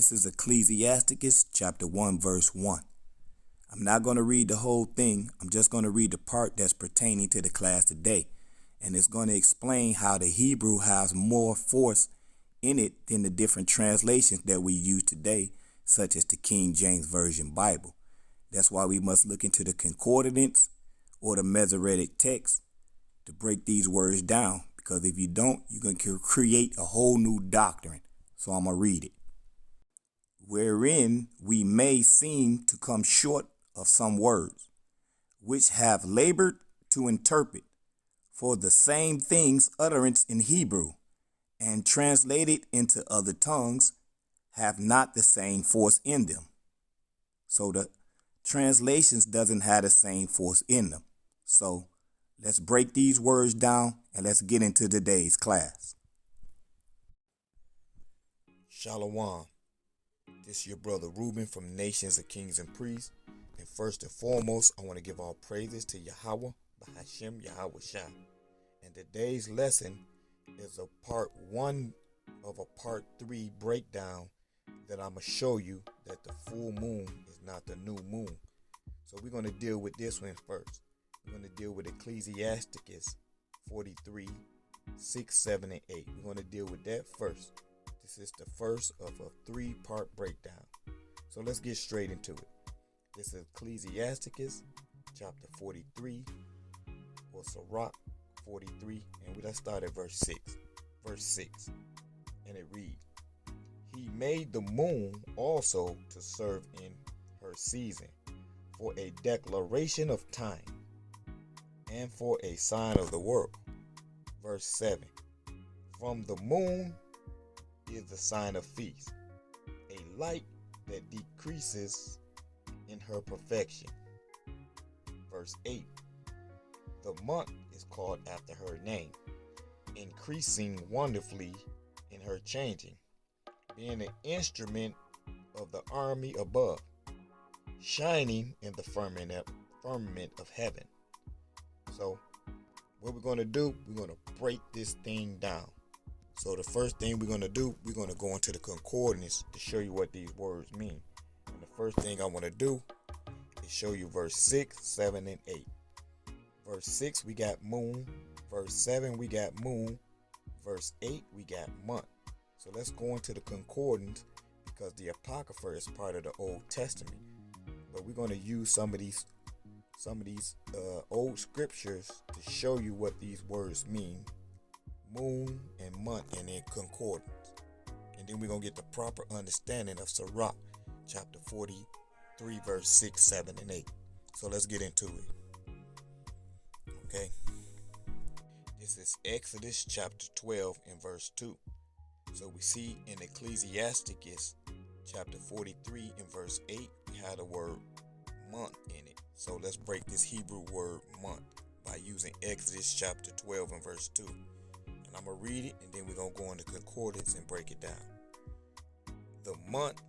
This is Ecclesiasticus chapter 1 verse 1. I'm not going to read the whole thing. I'm just going to read the part that's pertaining to the class today. And it's going to explain how the Hebrew has more force in it than the different translations that we use today, such as the King James Version Bible. That's why we must look into the concordance or the Masoretic text to break these words down. Because if you don't, you're going to create a whole new doctrine. So I'm going to read it. Wherein we may seem to come short of some words, which have labored to interpret, for the same thing's utterance in Hebrew, and translated into other tongues, have not the same force in them. So the translations doesn't have the same force in them. So let's break these words down and let's get into today's class. Shalom. This is your brother Reuben from Nations of Kings and Priests. And first and foremost, I want to give all praises to Yahweh, Bahashem Yahweh Shah. And today's lesson is a part 1 of a part 3 breakdown that I'm going to show you that the full moon is not the new moon. So we're going to deal with this one first. We're going to deal with Ecclesiasticus 43, 6, 7, and 8. We're going to deal with that first. This is the first of a 3-part breakdown. So let's get straight into it. This is Ecclesiasticus chapter 43, or Sirach 43, and let's start at verse 6. Verse 6, and it reads, He made the moon also to serve in her season, for a declaration of time, and for a sign of the world. Verse 7, From the moon is the sign of feast, a light that decreases in her perfection. Verse 8, The month is called after her name, increasing wonderfully in her changing, being an instrument of the army above, shining in the firmament of heaven. So what we're going to do, we're going to break this thing down. So the first thing we're going to do, we're going to go into the concordance to show you what these words mean. And the first thing I want to do is show you verse 6, 7, and 8. Verse 6, we got moon. Verse 7, we got moon. Verse 8, we got month. So let's go into the concordance because the Apocrypha is part of the Old Testament. But we're going to use some of these old scriptures to show you what these words mean. Moon and month and in concordance. And then we're going to get the proper understanding of Sirach chapter 43 verse 6, 7, and 8. So let's get into it. Okay. This is Exodus chapter 12 and verse 2. So we see in Ecclesiasticus chapter 43 and verse 8, we have the word month in it. So let's break this Hebrew word month by using Exodus chapter 12 and verse 2. And I'm going to read it and then we're going to go into concordance and break it down. The month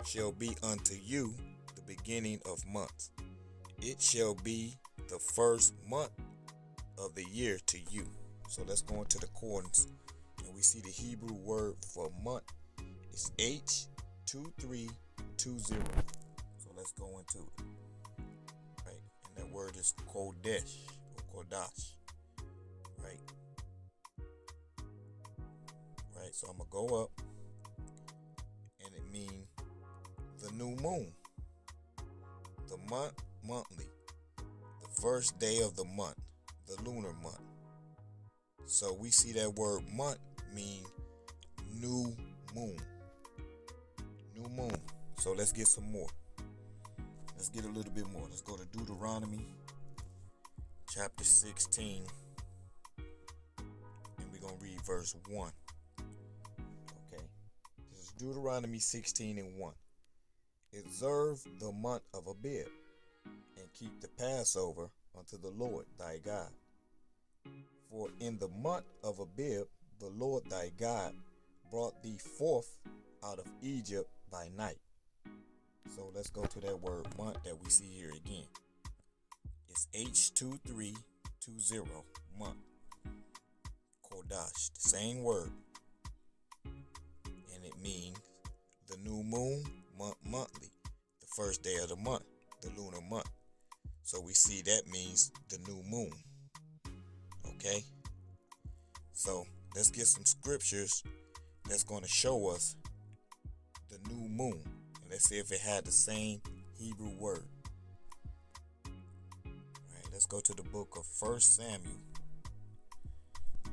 shall be unto you the beginning of months. It shall be the first month of the year to you. So let's go into the concordance. And we see the Hebrew word for month is H2320. So let's go into it. Right. And that word is Kodesh or Kodash. Right. Right. So I'm going to go up. And it means the new moon. The month, monthly. The first day of the month. The lunar month. So we see that word month mean new moon. New moon. So let's get some more. Let's get a little bit more. Let's go to Deuteronomy chapter 16. And we're going to read verse 1. Okay. This is Deuteronomy 16 and 1. Observe the month of Abib and keep the Passover unto the Lord thy God. For in the month of Abib, the Lord thy God brought thee forth out of Egypt by night. So let's go to that word month that we see here again. It's H2320, month. Kodash, the same word. And it means the new moon, monthly. The first day of the month, the lunar month. So we see that means the new moon. Okay? So let's get some scriptures that's going to show us the new moon. And let's see if it had the same Hebrew word. Alright, let's go to the book of 1 Samuel,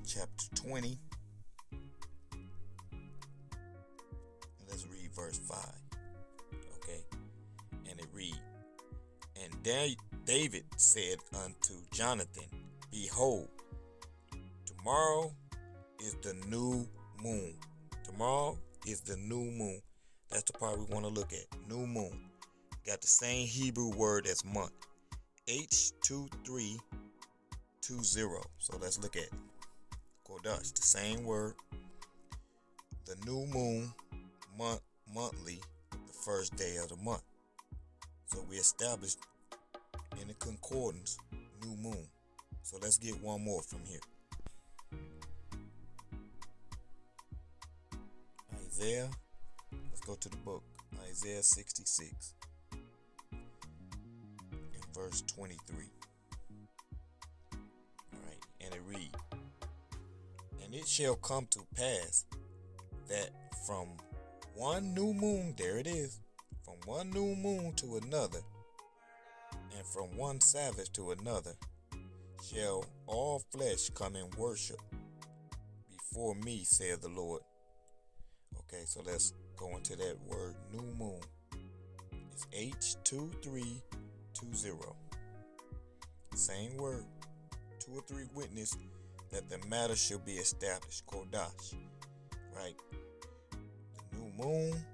chapter 20. And let's read verse 5. Okay? And it reads, And David said unto Jonathan, Behold, tomorrow is the new moon. Tomorrow is the new moon. That's the part we want to look at. New moon. Got the same Hebrew word as month. H2320. So let's look at Kodash. The same word. The new moon, monthly, the first day of the month. So we established in the concordance, new moon. So let's get one more from here. Isaiah, let's go to the book, Isaiah 66, in verse 23. Alright, and it reads, And it shall come to pass that from one new moon, there it is, from one new moon to another, and from one Sabbath to another, shall all flesh come and worship before me, saith the Lord. Okay, so let's go into that word, new moon. It's H2320. Same word. 2 or 3 witness that the matter shall be established. Kodash. Right? The new moon,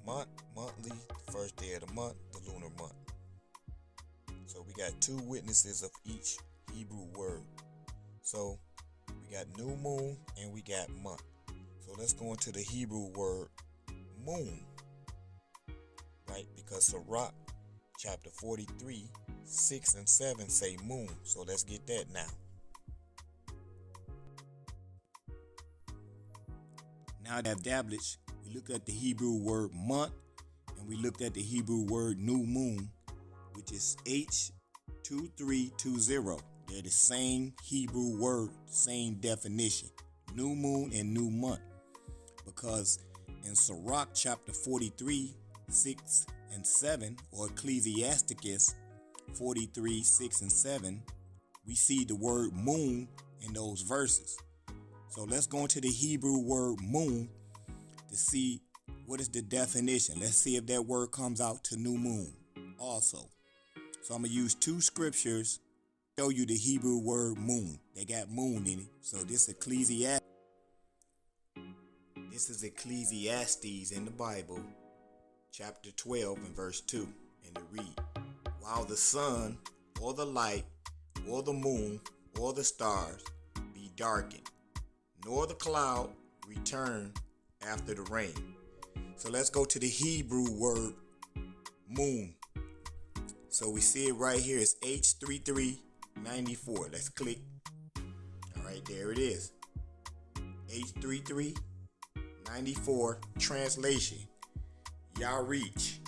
monthly, the first day of the month, the lunar month. So we got 2 witnesses of each Hebrew word. So we got new moon and we got month. So let's go into the Hebrew word moon. Right? Because Sirach chapter 43, 6 and 7 say moon. So let's get that now. Now that established, we looked at the Hebrew word month and we looked at the Hebrew word new moon, which is H2320. They're the same Hebrew word, same definition. New moon and new month. Because in Sirach chapter 43, 6 and 7, or Ecclesiasticus 43, 6 and 7, we see the word moon in those verses. So let's go into the Hebrew word moon to see what is the definition. Let's see if that word comes out to new moon also. So I'm going to use 2 scriptures to show you the Hebrew word moon. They got moon in it. So this Ecclesiastes. This is Ecclesiastes in the Bible, chapter 12 and verse 2. And it reads, While the sun or the light or the moon or the stars be darkened, nor the cloud return after the rain. So let's go to the Hebrew word moon. So we see it right here. It's H3394. Let's click. All right, there it is. H3394 translation. Y'all reach.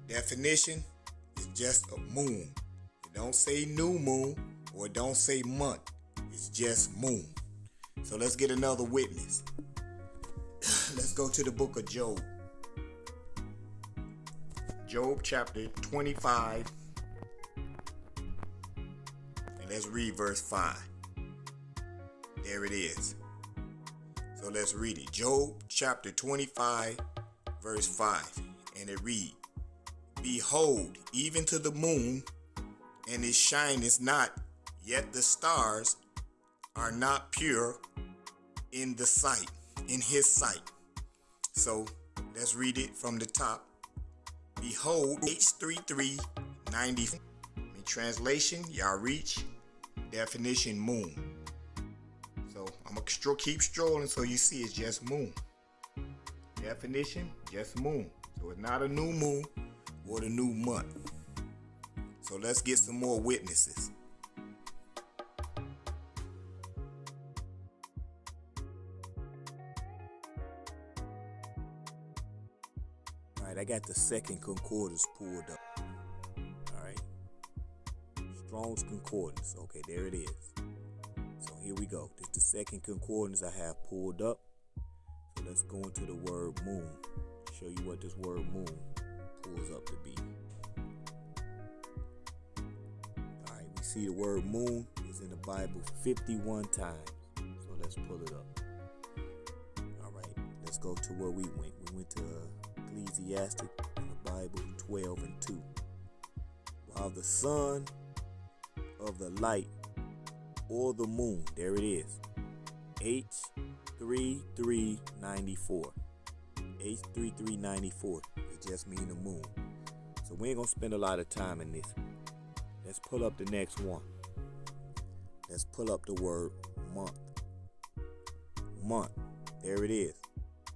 Definition is just a moon. It don't say new moon or it don't say month. It's just moon. So let's get another witness. Let's go to the book of Job. Job chapter 25. And let's read verse 5. There it is. So let's read it. Job chapter 25 verse 5. And it reads, Behold, even to the moon, and it shineth not, yet the stars are not pure in the sight, in his sight. So let's read it from the top. Behold, H3390. In translation, y'all reach. Definition, moon. So I'm going to keep strolling so you see it's just moon. Definition, just moon. So it's not a new moon or the new month. So let's get some more witnesses. got the second concordance pulled up. All right. Strong's concordance. Okay, there it is. So here we go. This is the second concordance I have pulled up. So let's go into the word moon. Show you what this word moon pulls up to be. All right, we see the word moon is in the Bible 51 times. So let's pull it up. All right, let's go to where we went. We went to Ecclesiasticus in the Bible 12 and 2. While the sun of the light or the moon, there it is, H3394. H3394. It just means the moon. So we ain't gonna spend a lot of time in this. Let's pull up the next one. Let's pull up the word month. Month. There it is.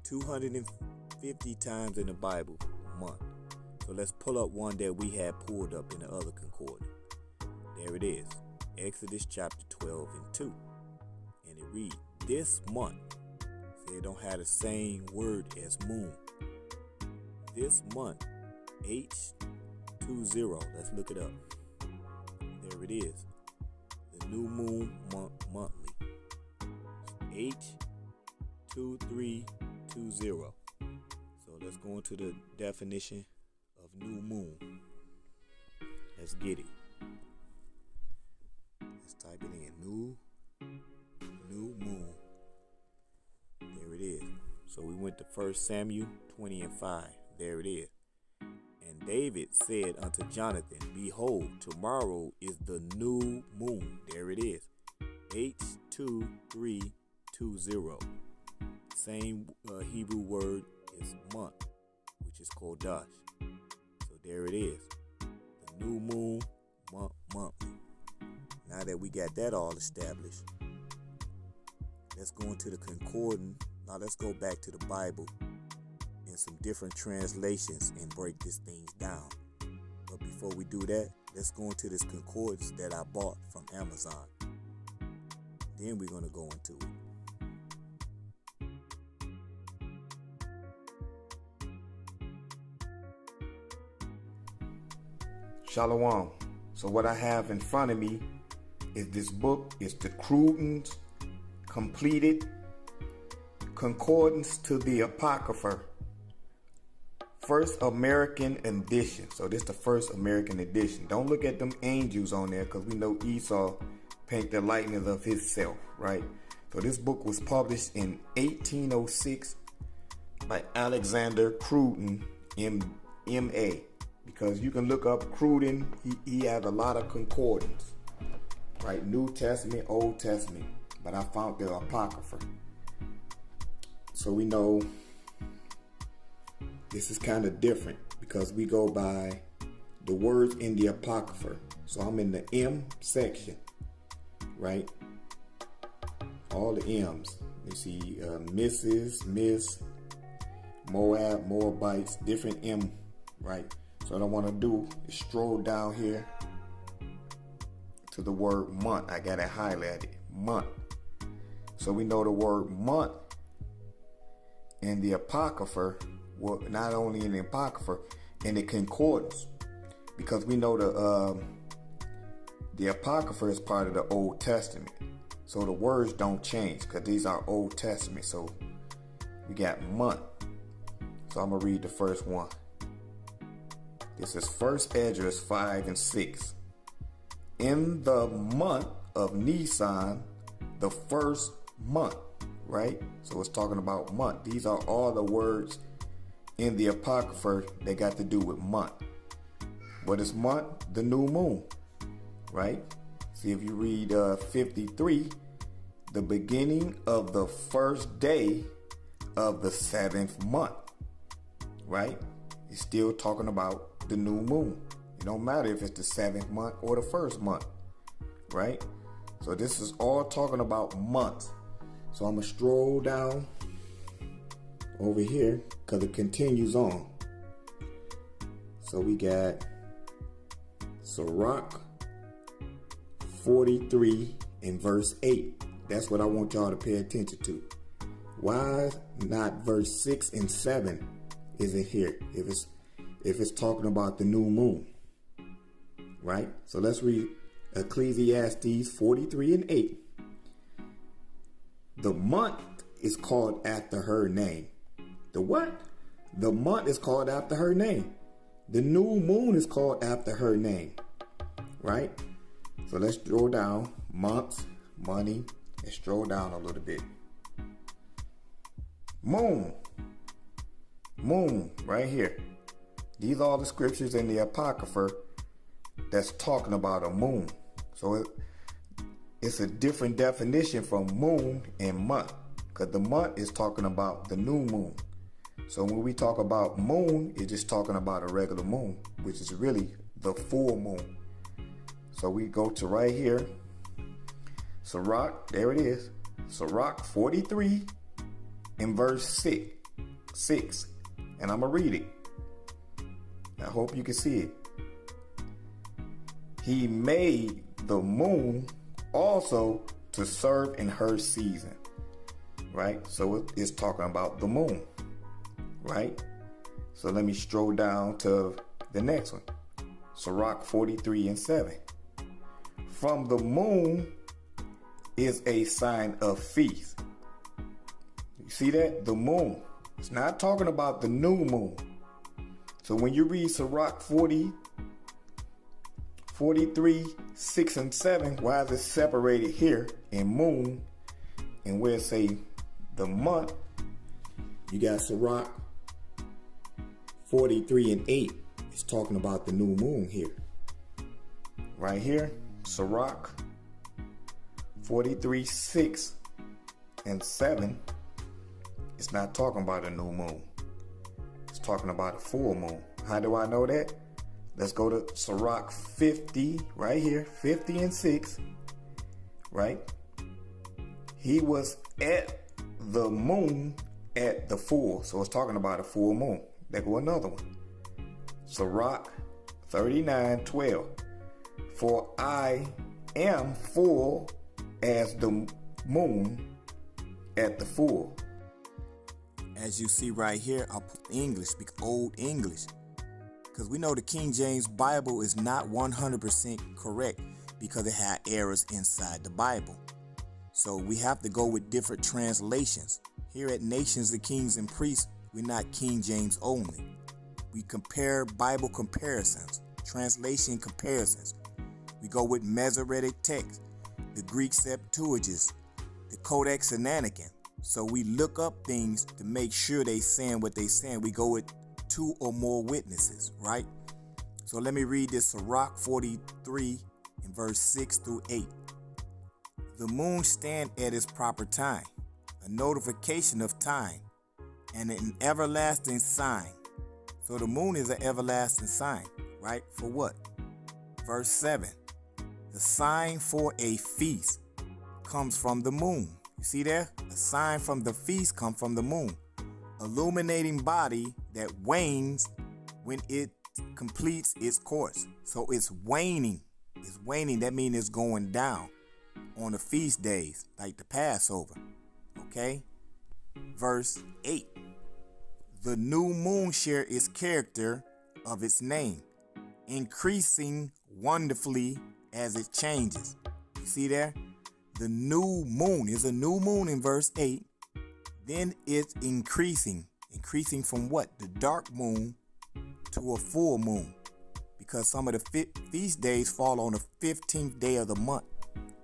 250 times in the Bible, month. So let's pull up one that we had pulled up in the other concordance. There it is. Exodus chapter 12 and 2. And it reads, this month. See, it don't have the same word as moon. This month, H20. Let's look it up. There it is. The new moon month monthly. H2320. So let's go into the definition of new moon. Let's get it. Let's type it in. New moon. There it is. So we went to 1 Samuel 20 and 5. There it is. And David said unto Jonathan, behold, tomorrow is the new moon. There it is. H2320. Same Hebrew word is month, which is kodash. So there it is. The new moon monthly. Now that we got that all established, let's go into the concordance. Now let's go back to the Bible in some different translations and break these things down. But before we do that, let's go into this concordance that I bought from Amazon. Then we're going to go into it. Shalom. So what I have in front of me is this book. It's the Cruden's Completed Concordance to the Apocrypha, First American Edition. So this is the first American edition. Don't look at them angels on there, because we know Esau paint the likeness of himself, right? So this book was published in 1806 by Alexander Cruden, M.A. Because you can look up Cruden, he has a lot of concordance, right? New Testament, Old Testament. But I found the Apocrypha. So we know this is kind of different because we go by the words in the Apocrypha. So I'm in the M section, right? All the M's. You see Mrs., Miss, Moab, Moabites, different M, right? So what I want to do is stroll down here to the word month. I got it highlighted, month. So we know the word month in the Apocrypha, well, not only in the Apocrypha, in the concordance, because we know the Apocrypha is part of the Old Testament. So the words don't change because these are Old Testament. So we got month. So I'm going to read the first one. This is 1 Esdras 5 and 6. In the month of Nisan, the first month, right? So it's talking about month. These are all the words in the Apocrypha that got to do with month. What is month? The new moon, right? See, if you read 53, the beginning of the first day of the 7th month, right? It's still talking about the new moon. It don't matter if it's the 7th month or the 1st month, right? So this is all talking about months. So I'm going to stroll down over here because it continues on. So we got Sirach 43 and verse 8. That's what I want y'all to pay attention to. Why not verse 6 and 7 isn't here? If it's if it's talking about the new moon, right? So let's read Ecclesiastes 43:8. The month is called after her name. The what? The month is called after her name. The new moon is called after her name, right? So let's scroll down. Months, money, and scroll down a little bit. Moon. Moon, right here. These are the scriptures in the Apocrypha that's talking about a moon. So it's a different definition from moon and month, because the month is talking about the new moon. So when we talk about moon, it's just talking about a regular moon, which is really the full moon. So we go to right here, Sirach, there it is, Sirach 43 in verse 6. And I'm going to read it. I hope you can see it. He made the moon also to serve in her season, right? So it's talking about the moon, right? So let me stroll down to the next one. Sirach 43:7. From the moon is a sign of feast. You see that? The moon. It's not talking about the new moon. So when you read Sirach 43:6 and 7, why is it separated here in moon and where it say the month? You got Sirach 43:8. It's talking about the new moon here. Right here, Sirach 43:6 and 7. It's not talking about a new moon. It's talking about a full moon. How do I know that? Let's go to Sirach 50, right here, 50:6, right? He was at the moon at the full. So it's talking about a full moon. There go another one. Sirach 39:12. For I am full as the moon at the full. As you see right here, I'll put English, speak Old English. Because we know the King James Bible is not 100% correct because it had errors inside the Bible. So we have to go with different translations. Here at Nations of Kings and Priests, we're not King James only. We compare Bible comparisons, translation comparisons. We go with Masoretic text, the Greek Septuagint, the Codex Sinaiticus. So we look up things to make sure they saying what they saying. We go with 2 or more witnesses, right? So let me read this Sirach 43 in verse 6 through 8. The moon stand at its proper time, a notification of time, and an everlasting sign. So the moon is an everlasting sign, right? For what? Verse 7. The sign for a feast comes from the moon. You see there? A sign from the feast comes from the moon. Illuminating body that wanes when it completes its course. So it's waning. It's waning. That means it's going down on the feast days, like the Passover. Okay? Verse 8. The new moon share its character of its name, increasing wonderfully as it changes. You see there? The new moon is a new moon in verse 8. Then it's increasing. Increasing from what? The dark moon to a full moon. Because some of the feast days fall on the 15th day of the month,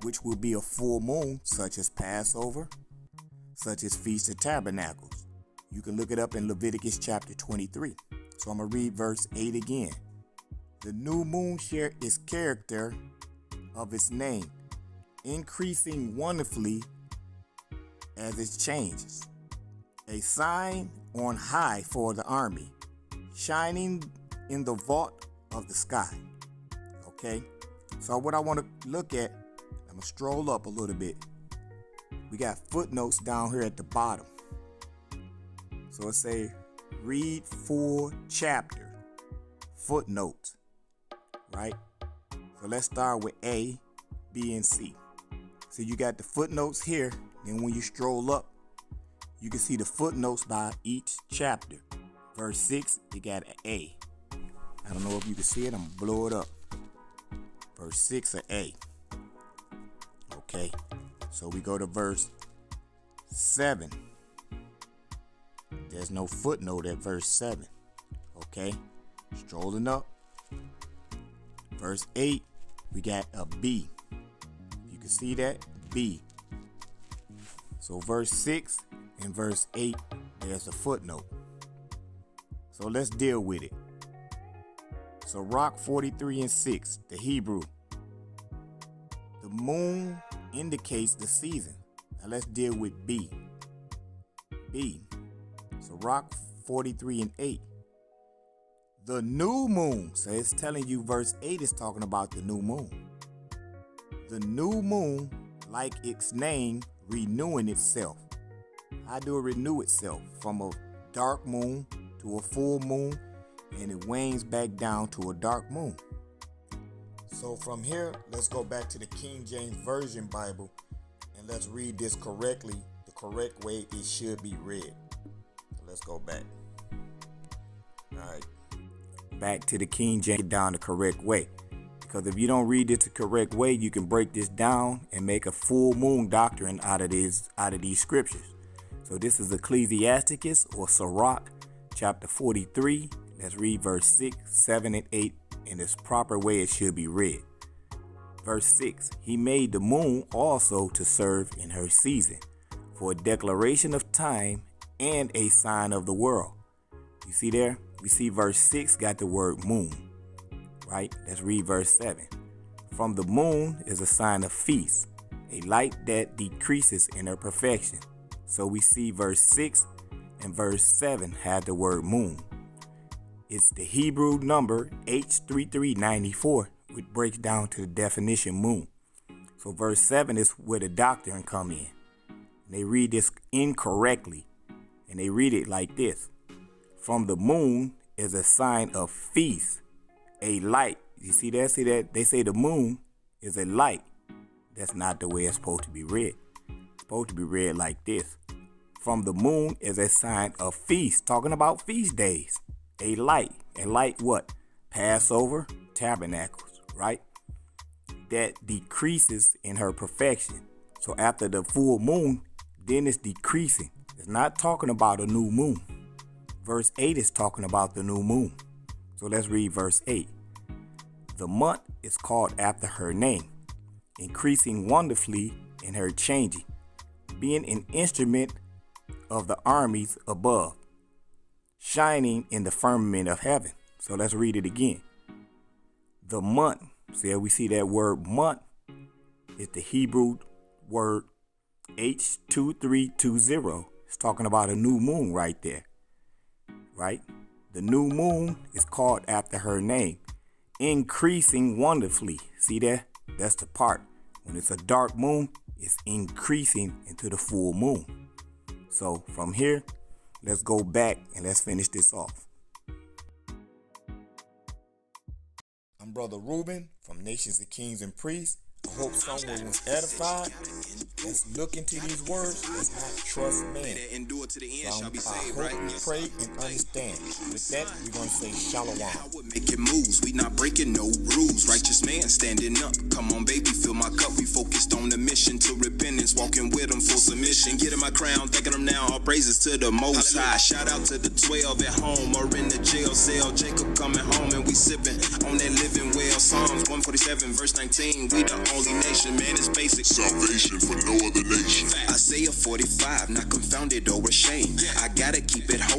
which will be a full moon, such as Passover, such as Feast of Tabernacles. You can look it up in Leviticus chapter 23. So I'm going to read verse 8 again. The new moon share its character of its name, increasing wonderfully as it changes. A sign on high for the army, shining in the vault of the sky. Okay, so what I want to look at, I'm going to stroll up a little bit. We got footnotes down here at the bottom. So it say, read full chapter, footnotes, right? So let's start with A, B, and C. So you got the footnotes here. Then when you stroll up, you can see the footnotes by each chapter. Verse 6, you got an A. I don't know if you can see it. I'm going to blow it up. Verse 6 of A. Okay. So we go to verse 7. There's no footnote at verse 7. Okay. Strolling up. Verse 8. We got a B. You can see that? B. So verse 6 and verse 8, there's a footnote. So let's deal with it. So Rock 43 and 6, the Hebrew. The moon indicates the season. Now let's deal with B. B. So Rock 43 and 8. The new moon. So it's telling you verse 8 is talking about the new moon. The new moon, like its name, renewing itself. How do it renew itself? From a dark moon to a full moon, and it wanes back down to a dark moon. So from here, let's go back to the King James Version Bible, and let's read this correctly, the correct way it should be read. So let's go back. All right. Back to the King James down the correct way. Because if you don't read this the correct way, you can break this down and make a full moon doctrine out of these scriptures. So this is Ecclesiasticus or Sirach, chapter 43. Let's read verse 6, 7, and 8 in this proper way it should be read. Verse 6, he made the moon also to serve in her season, for a declaration of time and a sign of the world. You see there? We see verse 6 got the word moon. Right? Let's read verse 7. From the moon is a sign of feast, a light that decreases in her perfection. So we see verse 6 and verse 7 had the word moon. It's the Hebrew number H3394, which breaks down to the definition moon. So verse 7 is where the doctrine come in. And they read this incorrectly, and they read it like this. From the moon is a sign of feast, a light. You see that? See that? They say the moon is a light. That's not the way it's supposed to be read. It's supposed to be read like this. From the moon is a sign of feast. Talking about feast days. A light. A light what? Passover, tabernacles, right? That decreases in her perfection. So after the full moon, then it's decreasing. It's not talking about a new moon. Verse 8 is talking about the new moon. So let's read verse 8. The month is called after her name, increasing wonderfully in her changing, being an instrument of the armies above, shining in the firmament of heaven. So let's read it again. The month, see how we see that word month is the Hebrew word H2320. It's talking about a new moon right there, right? The new moon is called after her name, increasing wonderfully. See that? That's the part. When it's a dark moon, it's increasing into the full moon. So from here, let's go back and let's finish this off. I'm Brother Reuben from Nations of Kings and Priests. I hope someone was edified. Let's look into these words. Let's not trust man. I hope you pray and understand. With that, we're going to say shalom. Making moves, we not breaking no rules. Righteous man standing up. Come on, baby, fill my cup. We focused on the mission to repentance, walking with them full submission. Getting my crown, thanking them now. All praises to the Most High. Shout out to the 12 at home or in the jail cell. Jacob coming home and we sipping on that living well. Psalms 147 verse 19. We the only nation, man. It's basic salvation for no other nation. Isaiah 45, not confounded or ashamed. I gotta keep it holy.